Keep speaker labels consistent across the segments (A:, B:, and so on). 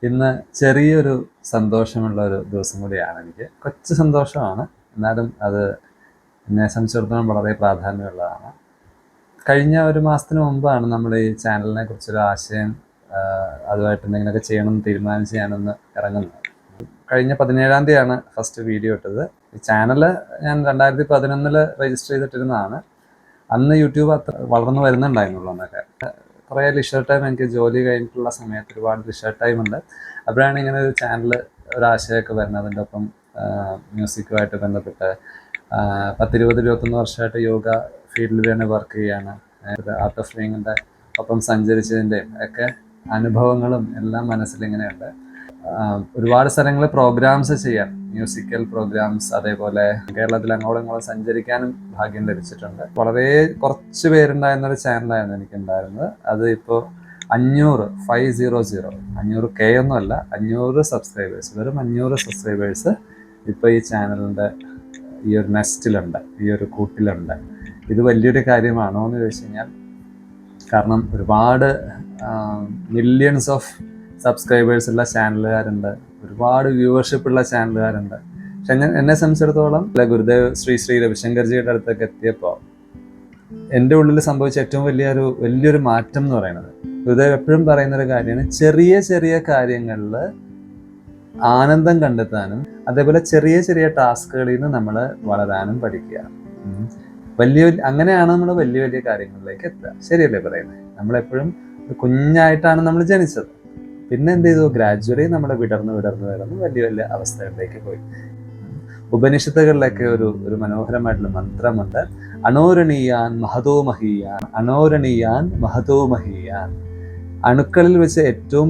A: ഇന്ന് ചെറിയൊരു സന്തോഷമുള്ള ഒരു ദിവസം കൂടിയാണ് എനിക്ക്. കൊച്ചു സന്തോഷമാണ്, എന്നാലും അത് എന്നെ സംബന്ധിച്ചിടത്തോളം വളരെ പ്രാധാന്യമുള്ളതാണ്. കഴിഞ്ഞ ഒരു മാസത്തിന് മുമ്പാണ് നമ്മൾ ഈ ചാനലിനെ കുറിച്ചൊരു ആശയം അതുമായിട്ട് എന്തെങ്കിലുമൊക്കെ ചെയ്യണമെന്ന് തീരുമാനിച്ച് ഞാനൊന്ന് ഇറങ്ങുന്നത്. കഴിഞ്ഞ 17-ാം തീയതിയാണ് ഫസ്റ്റ് വീഡിയോ ഇട്ടത്. ഈ ചാനൽ ഞാൻ 2011 രജിസ്റ്റർ ചെയ്തിട്ടിരുന്നതാണ്. അന്ന് യൂട്യൂബ് അത്ര വളർന്നു വരുന്നുണ്ടായിരുന്നുള്ളൂ. എന്നൊക്കെ കുറേ ലിഷർ ടൈം, എനിക്ക് ജോലി കഴിഞ്ഞിട്ടുള്ള സമയത്ത് ഒരുപാട് ലിഷർ ടൈം ഉണ്ട്. അപ്പോഴാണ് ഇങ്ങനെ ഒരു ചാനൽ, ഒരാശയമൊക്കെ വരുന്നത്. അതിൻ്റെ ഒപ്പം മ്യൂസിക്കുമായിട്ട് ബന്ധപ്പെട്ട് 10-20-21 വർഷമായിട്ട് യോഗ ഫീൽഡിൽ തന്നെ വർക്ക് ചെയ്യാണ്. ആർട്ട് ഓഫ് ലിവിങ്ങിൻ്റെ ഒപ്പം സഞ്ചരിച്ചതിൻ്റെയും ഒക്കെ അനുഭവങ്ങളും എല്ലാം മനസ്സിലിങ്ങനെയുണ്ട്. ഒരുപാട് സ്ഥലങ്ങളിൽ പ്രോഗ്രാംസ് ചെയ്യാൻ, മ്യൂസിക്കൽ പ്രോഗ്രാംസ്, അതേപോലെ കേരളത്തിൽ അങ്ങോളം ഇങ്ങോളം സഞ്ചരിക്കാനും ഭാഗ്യം ലഭിച്ചിട്ടുണ്ട്. വളരെ കുറച്ച് പേരുണ്ടായിരുന്നൊരു ചാനലായിരുന്നു എനിക്കുണ്ടായിരുന്നത്. അത് ഇപ്പോൾ 500K ഒന്നുമല്ല, 500 സബ്സ്ക്രൈബേഴ്സ്, വെറും 500 സബ്സ്ക്രൈബേഴ്സ് ഇപ്പോൾ ഈ ചാനലിൻ്റെ ഈ ഒരു നെസ്റ്റിലുണ്ട്, ഈ ഒരു കൂട്ടിലുണ്ട്. ഇത് വലിയൊരു കാര്യമാണോ എന്ന് ചോദിച്ചു കഴിഞ്ഞാൽ, കാരണം ഒരുപാട് മില്യൺസ് ഓഫ് സബ്സ്ക്രൈബേഴ്സ് ഉള്ള ചാനലുകാരുണ്ട്, ഒരുപാട് വ്യൂവർഷിപ്പ് ഉള്ള ചാനലുകാരുണ്ട്. പക്ഷെ എന്നെ സംബന്ധിച്ചിടത്തോളം ഗുരുദേവ് ശ്രീ രവിശങ്കർജിയുടെ അടുത്തൊക്കെ എത്തിയപ്പോൾ എൻ്റെ ഉള്ളിൽ സംഭവിച്ച ഏറ്റവും വലിയൊരു മാറ്റം എന്ന് പറയുന്നത്, ഗുരുദേവ് എപ്പോഴും പറയുന്നൊരു കാര്യമാണ്, ചെറിയ ചെറിയ കാര്യങ്ങളിൽ ആനന്ദം കണ്ടെത്താനും അതേപോലെ ചെറിയ ചെറിയ ടാസ്കുകളിൽ നിന്ന് നമ്മൾ വളരാനും പഠിക്കുക. അങ്ങനെയാണ് നമ്മൾ വലിയ വലിയ കാര്യങ്ങളിലേക്ക് എത്തുക. ശരിയല്ലേ പറയുന്നത്? നമ്മളെപ്പോഴും കുഞ്ഞായിട്ടാണ് നമ്മൾ ജനിച്ചത്. പിന്നെ എന്ത് ചെയ്തു? ഗ്രാജുവലി നമ്മൾ വിടർന്ന് വലിയ വലിയ അവസ്ഥകളിലേക്ക് പോയി. ഉപനിഷത്തുകളിലൊക്കെ ഒരു മനോഹരമായിട്ടുള്ള മന്ത്രമുണ്ട്, അണോരണീയാൻ മഹതോ മഹീയാൻ, അണോരണീയാൻ മഹതോ മഹീയാൻ. അണുക്കളിൽ വെച്ച് ഏറ്റവും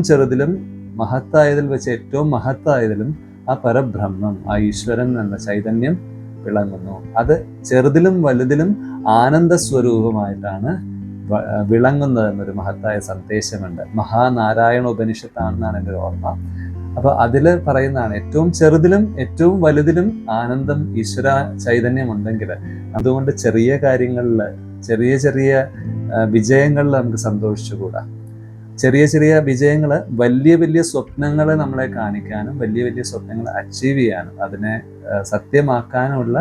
A: ചെറുതിലും മഹത്തായതിൽ വെച്ച് ഏറ്റവും മഹത്തായതിലും ആ പരബ്രഹ്മം, ആ ഈശ്വരൻ എന്ന ചൈതന്യം വിളങ്ങുന്നു. അത് ചെറുതിലും വലുതിലും ആനന്ദ സ്വരൂപമായിട്ടാണ് വിളങ്ങുന്നത് എന്നൊരു മഹത്തായ സന്ദേശമുണ്ട്. മഹാനാരായണ ഉപനിഷത്താണെന്നാണ് എൻ്റെ ഒരു ഓർമ്മ. അപ്പൊ അതില് പറയുന്നതാണ്, ഏറ്റവും ചെറുതിലും ഏറ്റവും വലുതിലും ആനന്ദം, ഈശ്വര ചൈതന്യം ഉണ്ടെങ്കിൽ അതുകൊണ്ട് ചെറിയ കാര്യങ്ങളിൽ, ചെറിയ ചെറിയ വിജയങ്ങളിൽ നമുക്ക് സന്തോഷിച്ചുകൂടാ. ചെറിയ ചെറിയ വിജയങ്ങൾ വലിയ വലിയ സ്വപ്നങ്ങളെ നമ്മളെ കാണിക്കാനും വലിയ വലിയ സ്വപ്നങ്ങൾ അച്ചീവ് ചെയ്യാനും അതിനെ സത്യമാക്കാനുമുള്ള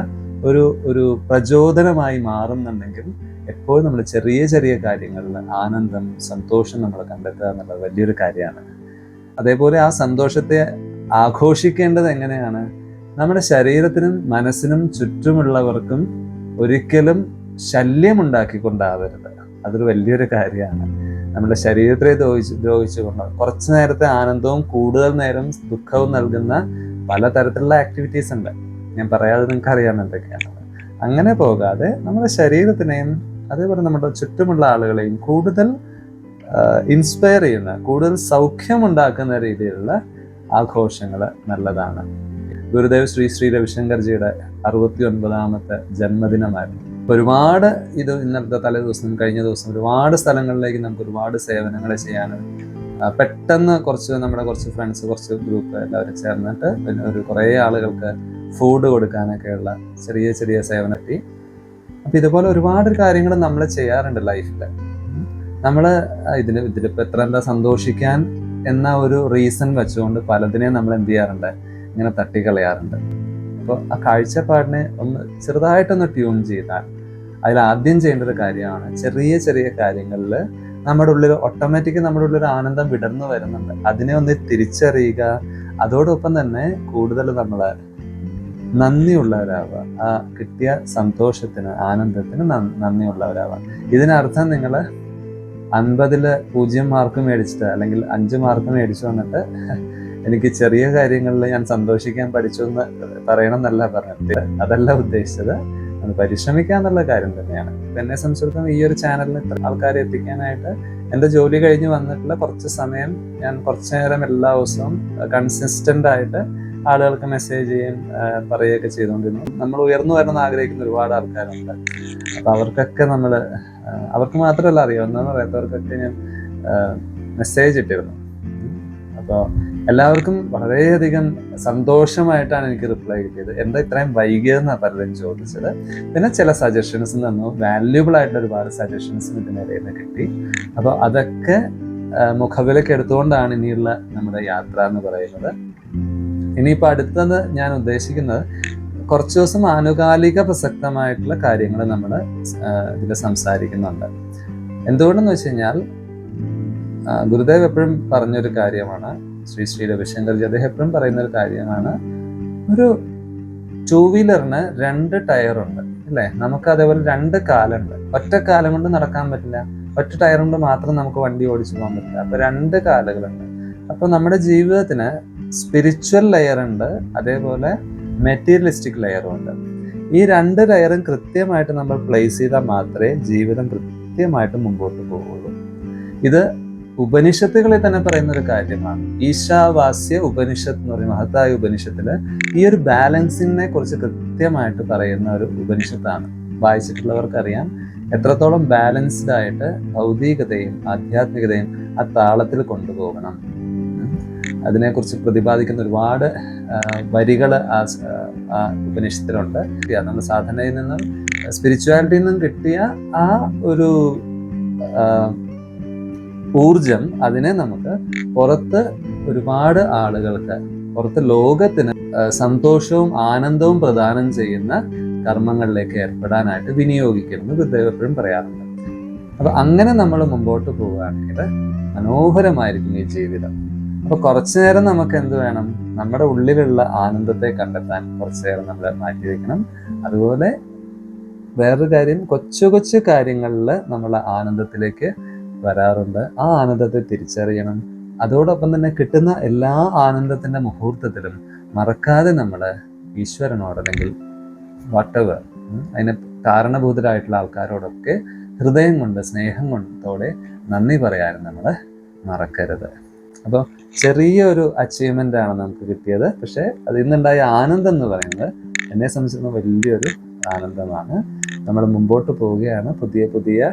A: ഒരു പ്രചോദനമായി മാറുന്നുണ്ടെങ്കിൽ എപ്പോഴും നമ്മൾ ചെറിയ ചെറിയ കാര്യങ്ങളിൽ ആനന്ദം, സന്തോഷം നമ്മൾ കണ്ടെത്തുക എന്നുള്ളത് വലിയൊരു കാര്യമാണ്. അതേപോലെ ആ സന്തോഷത്തെ ആഘോഷിക്കേണ്ടത് എങ്ങനെയാണ്? നമ്മുടെ ശരീരത്തിനും മനസ്സിനും ചുറ്റുമുള്ളവർക്കും ഒരിക്കലും ശല്യമുണ്ടാക്കിക്കൊണ്ടാവരുത്. അതൊരു വലിയൊരു കാര്യമാണ്. നമ്മുടെ ശരീരത്തെ ദ്രോഹിച്ചുകൊണ്ട് കുറച്ചു നേരത്തെ ആനന്ദവും കൂടുതൽ നേരം ദുഃഖവും നൽകുന്ന പലതരത്തിലുള്ള ആക്ടിവിറ്റീസ് ഉണ്ട്. ഞാൻ പറയാതെ നിങ്ങൾക്ക് അറിയാൻ എന്തൊക്കെയാണത്. അങ്ങനെ പോകാതെ നമ്മുടെ ശരീരത്തിനെയും അതേപോലെ നമ്മുടെ ചുറ്റുമുള്ള ആളുകളെയും കൂടുതൽ ഇൻസ്പയർ ചെയ്യുന്ന, കൂടുതൽ സൗഖ്യമുണ്ടാക്കുന്ന രീതിയിലുള്ള ആഘോഷങ്ങൾ നല്ലതാണ്. ഗുരുദേവ് ശ്രീ രവിശങ്കർജിയുടെ 69ാമത്തെ ജന്മദിനമായിരുന്നു. ഒരുപാട് ഇന്നലത്തെ തലേദിവസം, കഴിഞ്ഞ ദിവസം ഒരുപാട് സ്ഥലങ്ങളിലേക്ക് നമുക്ക് ഒരുപാട് സേവനങ്ങൾ ചെയ്യാനും, പെട്ടെന്ന് നമ്മുടെ കുറച്ച് ഫ്രണ്ട്സ്, കുറച്ച് ഗ്രൂപ്പ് എല്ലാവരും ചേർന്നിട്ട് കുറേ ആളുകൾക്ക് ഫുഡ് കൊടുക്കാനൊക്കെയുള്ള ചെറിയ ചെറിയ സേവനം എത്തി. അപ്പം ഇതുപോലെ ഒരുപാട് കാര്യങ്ങൾ നമ്മൾ ചെയ്യാറുണ്ട് ലൈഫിൽ. നമ്മൾ ഇതിലിപ്പോൾ എന്താ സന്തോഷിക്കാൻ എന്ന ഒരു റീസൺ വെച്ചുകൊണ്ട് പലതിനെയും നമ്മൾ എന്ത് ചെയ്യാറുണ്ട്, ഇങ്ങനെ തട്ടിക്കളയാറുണ്ട്. അപ്പോൾ ആ കാഴ്ചപ്പാടിനെ ഒന്ന് ചെറുതായിട്ടൊന്ന് ട്യൂൺ ചെയ്താൽ, അതിലാദ്യം ചെയ്യേണ്ട ഒരു കാര്യമാണ് ചെറിയ ചെറിയ കാര്യങ്ങളിൽ നമ്മുടെ ഉള്ളിൽ ഓട്ടോമാറ്റിക്കലി നമ്മുടെ ഉള്ളിൽ ഒരു ആനന്ദം വിടർന്നു വരുന്നുണ്ട്. അതിനെ ഒന്ന് തിരിച്ചറിയുക. അതോടൊപ്പം തന്നെ കൂടുതൽ നമ്മൾ നന്ദിയുള്ളവരാവുക. ആ കിട്ടിയ സന്തോഷത്തിന്, ആനന്ദത്തിന് നന്ദിയുള്ളവരാവുക. ഇതിനർത്ഥം നിങ്ങൾ 50-ൽ 0 മാർക്ക് മേടിച്ചിട്ട് അല്ലെങ്കിൽ 5 മാർക്ക് മേടിച്ചു വന്നിട്ട് എനിക്ക് ചെറിയ കാര്യങ്ങളിൽ ഞാൻ സന്തോഷിക്കാൻ പഠിച്ചു എന്ന് പറയണം എന്നല്ല പറഞ്ഞത്. അതല്ല ഉദ്ദേശിച്ചത്. അത് പരിശ്രമിക്കാന്നുള്ള കാര്യം തന്നെയാണ്. എന്നെ സംബന്ധിച്ചിടത്തോളം ഈ ഒരു ചാനലിൽ ഇത്ര ആൾക്കാരെ എത്തിക്കാനായിട്ട് എൻ്റെ ജോലി കഴിഞ്ഞ് വന്നിട്ടുള്ള കുറച്ച് സമയം ഞാൻ കുറച്ചു നേരം എല്ലാ ദിവസവും കൺസിസ്റ്റൻ്റ് ആയിട്ട് ആളുകൾക്ക് മെസ്സേജ് ചെയ്യും, പറയുകയൊക്കെ ചെയ്തുകൊണ്ടിരുന്നു. നമ്മൾ ഉയർന്നു വരണമെന്ന് ആഗ്രഹിക്കുന്ന ഒരുപാട് ആൾക്കാരുണ്ട്. അപ്പോൾ അവർക്കൊക്കെ അവർക്ക് മാത്രമല്ല അറിയാവുന്നതെന്ന് പറയാത്തവർക്കൊക്കെ ഞാൻ മെസ്സേജ് ഇട്ടിരുന്നു. അപ്പോൾ എല്ലാവർക്കും വളരെയധികം സന്തോഷമായിട്ടാണ് എനിക്ക് റിപ്ലൈ കിട്ടിയത്. എന്താ ഇത്രയും വൈകിയതെന്നാണ് പലരും ചോദിച്ചത്. പിന്നെ ചില സജഷൻസ് തന്നു, വാല്യുബിൾ ആയിട്ട് ഒരുപാട് സജഷൻസും ഇതിനിടയിൽ നിന്ന് കിട്ടി. അപ്പോൾ അതൊക്കെ മുഖവിലക്ക് എടുത്തുകൊണ്ടാണ് ഇനിയുള്ള നമ്മുടെ യാത്ര എന്ന് പറയുന്നത്. ഇനിയിപ്പോൾ അടുത്തത് ഞാൻ ഉദ്ദേശിക്കുന്നത് കുറച്ച് ദിവസം ആനുകാലിക പ്രസക്തമായിട്ടുള്ള കാര്യങ്ങൾ നമ്മൾ ഇതിൽ സംസാരിക്കുന്നുണ്ട്. എന്തുകൊണ്ടെന്ന് വെച്ച് കഴിഞ്ഞാൽ ഗുരുദേവ് എപ്പോഴും പറഞ്ഞൊരു കാര്യമാണ്, ശ്രീ ശ്രീ രവിശങ്കർജി അദ്ദേഹം എപ്പോഴും പറയുന്ന ഒരു കാര്യമാണ്, ഒരു 2 വീലറിന് 2 ടയറുണ്ട് അല്ലേ? നമുക്ക് അതേപോലെ 2 കാലുണ്ട്. ഒറ്റ കാലം കൊണ്ട് നടക്കാൻ പറ്റില്ല, ഒറ്റ ടയർ കൊണ്ട് മാത്രം നമുക്ക് വണ്ടി ഓടിച്ചു പോകാൻ പറ്റില്ല. അപ്പൊ 2 കാലുകളുണ്ട്. അപ്പൊ നമ്മുടെ ജീവിതത്തിന് സ്പിരിച്വൽ ലെയർ ഉണ്ട്, അതേപോലെ മെറ്റീരിയലിസ്റ്റിക് ലെയറും ഉണ്ട്. ഈ 2 ലെയറും കൃത്യമായിട്ട് നമ്മൾ പ്ലേസ് ചെയ്താൽ മാത്രമേ ജീവിതം കൃത്യമായിട്ട് മുമ്പോട്ട് പോവുള്ളൂ. ഇത് ഉപനിഷത്തുകളിൽ തന്നെ പറയുന്ന ഒരു കാര്യമാണ്. ഈശാവാസ്യ ഉപനിഷത്ത് എന്ന് പറയുന്ന മഹത്തായ ഉപനിഷത്തില് ഈ ഒരു ബാലൻസിനെ കുറിച്ച് കൃത്യമായിട്ട് പറയുന്ന ഒരു ഉപനിഷത്താണ്. വായിച്ചിട്ടുള്ളവർക്കറിയാം എത്രത്തോളം ബാലൻസ്ഡ് ആയിട്ട് ഭൗതികതയും ആധ്യാത്മികതയും ആ താളത്തിൽ കൊണ്ടുപോകണം. അതിനെക്കുറിച്ച് പ്രതിപാദിക്കുന്ന ഒരുപാട് വരികൾ ആ ഉപനിഷത്തിലുണ്ട്. നമ്മുടെ സാധനയിൽ നിന്നും സ്പിരിച്വാലിറ്റിയിൽ നിന്നും കിട്ടിയ ആ ഒരു ഊർജം അതിനെ നമുക്ക് പുറത്ത് ഒരുപാട് ആളുകൾക്ക്, പുറത്ത് ലോകത്തിന് സന്തോഷവും ആനന്ദവും പ്രദാനം ചെയ്യുന്ന കർമ്മങ്ങളിലേക്ക് ഏർപ്പെടാനായിട്ട് വിനിയോഗിക്കുന്നത് ഗുരുദേവ് എപ്പോഴും പറയാറുണ്ട്. അപ്പൊ അങ്ങനെ നമ്മൾ മുമ്പോട്ട് പോവുകയാണെങ്കിൽ മനോഹരമായിരിക്കും ഈ ജീവിതം. അപ്പൊ കുറച്ചു നേരം നമുക്ക് എന്ത് വേണം? നമ്മുടെ ഉള്ളിലുള്ള ആനന്ദത്തെ കണ്ടെത്താൻ കുറച്ചു നേരം നമ്മൾ മാറ്റിവെക്കണം. അതുപോലെ വേറൊരു കാര്യം, കൊച്ചു കൊച്ചു കാര്യങ്ങളിൽ നമ്മൾ ആനന്ദത്തിലേക്ക് വരാറുണ്ട്. ആ ആനന്ദത്തെ തിരിച്ചറിയണം. അതോടൊപ്പം തന്നെ കിട്ടുന്ന എല്ലാ ആനന്ദത്തിന്റെ മുഹൂർത്തത്തിലും മറക്കാതെ നമ്മൾ ഈശ്വരനോട് അല്ലെങ്കിൽ വാട്ടെവർ അതിന് കാരണഭൂതരായിട്ടുള്ള ആൾക്കാരോടൊക്കെ ഹൃദയം കൊണ്ട് സ്നേഹം കൊണ്ടോടെ നന്ദി പറയാനും നമ്മൾ മറക്കരുത്. അപ്പോൾ ചെറിയൊരു അച്ചീവ്മെന്റ് ആണ് നമുക്ക് കിട്ടിയത്. പക്ഷെ അതിൽ നിന്നുണ്ടായ ആനന്ദം എന്ന് പറയുന്നത് എന്നെ സംബന്ധിച്ചിടത്തോളം വലിയൊരു ആനന്ദമാണ്. നമ്മൾ മുമ്പോട്ട് പോവുകയാണ്. പുതിയ പുതിയ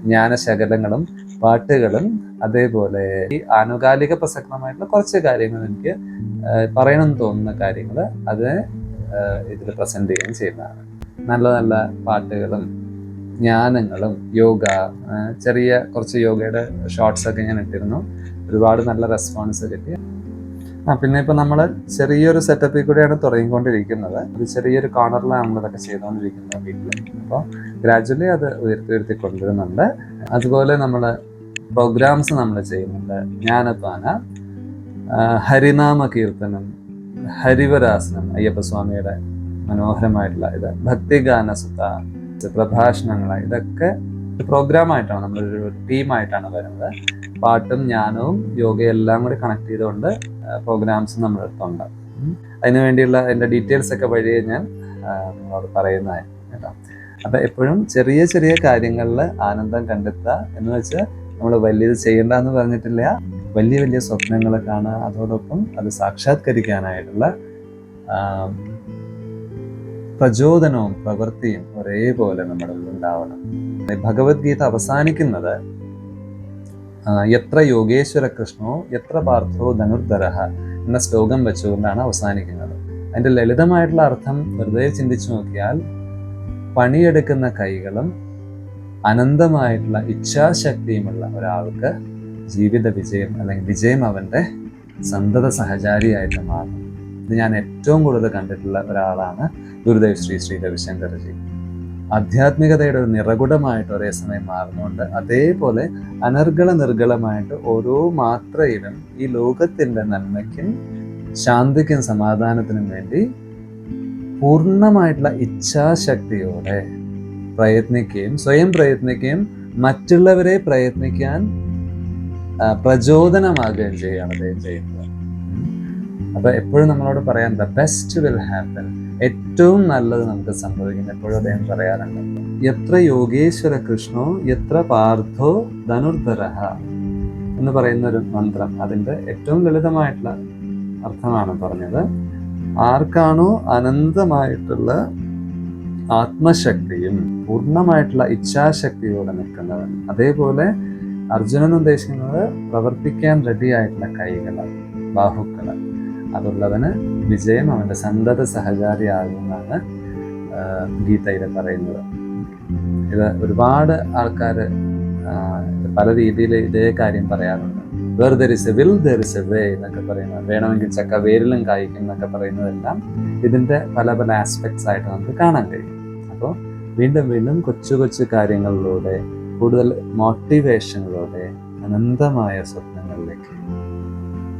A: ജ്ഞാനശകലങ്ങളും പാട്ടുകളും അതേപോലെ ഈ ആനുകാലിക പ്രസക്തമായിട്ടുള്ള കുറച്ച് കാര്യങ്ങൾ എനിക്ക് പറയണമെന്ന് തോന്നുന്ന കാര്യങ്ങൾ അത് ഇതിൽ പ്രസന്റ് ചെയ്യുകയും ചെയ്യുന്നതാണ്. നല്ല നല്ല പാട്ടുകളും ജ്ഞാനങ്ങളും യോഗ, ചെറിയ കുറച്ച് യോഗയുടെ ഷോർട്സ് ഒക്കെ ഞാൻ ഇട്ടിരുന്നു. ഒരുപാട് നല്ല റെസ്പോൺസ് കിട്ടി. പിന്നെ ഇപ്പൊ നമ്മൾ ചെറിയൊരു സെറ്റപ്പിൽ കൂടെയാണ് തുടങ്ങിക്കൊണ്ടിരിക്കുന്നത്. ഒരു ചെറിയൊരു കോർണറിലാണ് നമ്മളിതൊക്കെ ചെയ്തുകൊണ്ടിരിക്കുന്നത് വീട്ടിൽ. അപ്പോൾ ഗ്രാജുവലി അത് ഉയർത്തി കൊണ്ടുവരുന്നുണ്ട്. അതുപോലെ നമ്മൾ പ്രോഗ്രാംസ് നമ്മൾ ചെയ്യുന്നുണ്ട്. ജ്ഞാനപാന, ഹരിനാമ കീർത്തനം, ഹരിവരാസനം, അയ്യപ്പസ്വാമിയുടെ മനോഹരമായിട്ടുള്ള ഇത്, ഭക്തിഗാനസുത, പ്രഭാഷണങ്ങൾ, ഇതൊക്കെ പ്രോഗ്രാമായിട്ടാണ്, നമ്മളൊരു ടീമായിട്ടാണ് വരുന്നത്. പാട്ടും ജ്ഞാനവും യോഗയും എല്ലാം കൂടി കണക്ട് ചെയ്തുകൊണ്ട് പ്രോഗ്രാംസ് നമ്മൾ എടുത്തുണ്ട്. അതിനുവേണ്ടിയുള്ള എൻ്റെ ഡീറ്റെയിൽസ് ഒക്കെ വഴിയെ ഞാൻ നിങ്ങളോട് പറയുന്നതായിരുന്നു കേട്ടോ. അപ്പം എപ്പോഴും ചെറിയ ചെറിയ കാര്യങ്ങളിൽ ആനന്ദം കണ്ടെത്തുക എന്ന് വെച്ചാൽ നമ്മൾ വലിയത് ചെയ്യേണ്ടെന്ന് പറഞ്ഞിട്ടില്ല. വലിയ വലിയ സ്വപ്നങ്ങൾ കാണുക, അതോടൊപ്പം അത് സാക്ഷാത്കരിക്കാനായിട്ടുള്ള പ്രചോദനവും പ്രവൃത്തിയും ഒരേപോലെ നമ്മുടെ ഉണ്ടാവണം. ഭഗവത്ഗീത അവസാനിക്കുന്നത് എത്ര യോഗേശ്വര കൃഷ്ണോ എത്ര പാർത്ഥോ ധനുർധരഃ എന്ന ശ്ലോകം വെച്ചുകൊണ്ടാണ് അവസാനിക്കുന്നത്. അതിൻ്റെ ലളിതമായിട്ടുള്ള അർത്ഥം വെറുതെ ചിന്തിച്ചു നോക്കിയാൽ, പണിയെടുക്കുന്ന കൈകളും അനന്തമായിട്ടുള്ള ഇച്ഛാശക്തിയുമുള്ള ഒരാൾക്ക് ജീവിത വിജയം അല്ലെങ്കിൽ വിജയം അവൻ്റെ സന്തത സഹചാരിയായിട്ട് മാറും. ഇത് ഞാൻ ഏറ്റവും കൂടുതൽ കണ്ടിട്ടുള്ള ഒരാളാണ് ഗുരുദേവ് ശ്രീ ശ്രീ രവിശങ്കർജി. ആധ്യാത്മികതയുടെ ഒരു നിറകുടമായിട്ട് ഒരേ സമയം മാറുന്നുണ്ട്. അതേപോലെ അനർഗള നിർഗളമായിട്ട് ഓരോ മാത്രയിലും ഈ ലോകത്തിൻ്റെ നന്മയ്ക്കും ശാന്തിക്കും സമാധാനത്തിനും വേണ്ടി പൂർണ്ണമായിട്ടുള്ള ഇച്ഛാശക്തിയോടെ പ്രയത്നിക്കുകയും സ്വയം പ്രയത്നിക്കുകയും മറ്റുള്ളവരെ പ്രയത്നിക്കാൻ പ്രചോദനമാകുകയും ചെയ്യുകയാണ് അദ്ദേഹം ചെയ്യുന്നത്. അപ്പൊ എപ്പോഴും നമ്മളോട് പറയാൻ ദ ബെസ്റ്റ് വിൽ ഹാപ്പൻ, ഏറ്റവും നല്ലത് നമുക്ക് സംഭവിക്കും എപ്പോഴും അദ്ദേഹം പറയാറുണ്ട്. എത്ര യോഗേശ്വര കൃഷ്ണോ എത്ര പാർത്ഥോ ധനുർധരഃ എന്ന് പറയുന്ന ഒരു മന്ത്രം, അതിൻ്റെ ഏറ്റവും ലളിതമായിട്ടുള്ള അർത്ഥമാണ് പറഞ്ഞത്. ആർക്കാണോ അനന്തമായിട്ടുള്ള ആത്മശക്തിയും പൂർണ്ണമായിട്ടുള്ള ഇച്ഛാശക്തിയോടെ നിൽക്കുന്നവൻ, അതേപോലെ അർജുനൻ ഉദ്ദേശിക്കുന്നത് പ്രവർത്തിക്കാൻ റെഡിയായിട്ടുള്ള കൈകൾ, ബാഹുക്കൾ, അതുള്ളവന് വിജയം അവൻ്റെ സന്തത സഹചാരിയാകുമെന്നാണ് ഗീതയിൽ പറയുന്നത്. ഇത് ഒരുപാട് ആൾക്കാർ പല രീതിയിൽ ഇതേ കാര്യം പറയാറുണ്ട്. Where there is a will there is a way എന്നൊക്കെ പറയുന്നത്, വേണമെങ്കിൽ ചക്ക വേരിലും കായ്ക്കും എന്നൊക്കെ പറയുന്നതെല്ലാം ഇതിൻ്റെ പല പല ആസ്പെക്ട്സ് ആയിട്ട് നമുക്ക് കാണാൻ കഴിയും. അപ്പോൾ വീണ്ടും വീണ്ടും കൊച്ചു കൊച്ചു കാര്യങ്ങളിലൂടെ, കൂടുതൽ മോട്ടിവേഷനിലൂടെ അനന്തമായ സ്വപ്നങ്ങളിലേക്ക്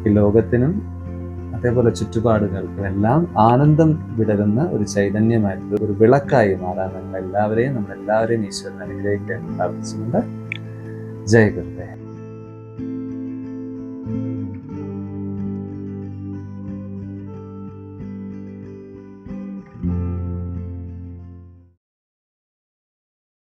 A: ഈ ലോകത്തിനും അതേപോലെ ചുറ്റുപാടുകൾക്കും എല്ലാം ആനന്ദം വിടരുന്ന ഒരു ചൈതന്യമായിട്ടുള്ള ഒരു വിളക്കായി മാറാൻ നമ്മളെല്ലാവരെയും ഈശ്വരൻ അനുഗ്രഹിക്കാൻ പ്രാർത്ഥിച്ചുകൊണ്ട് ജയ് ഗുരുദേവ്.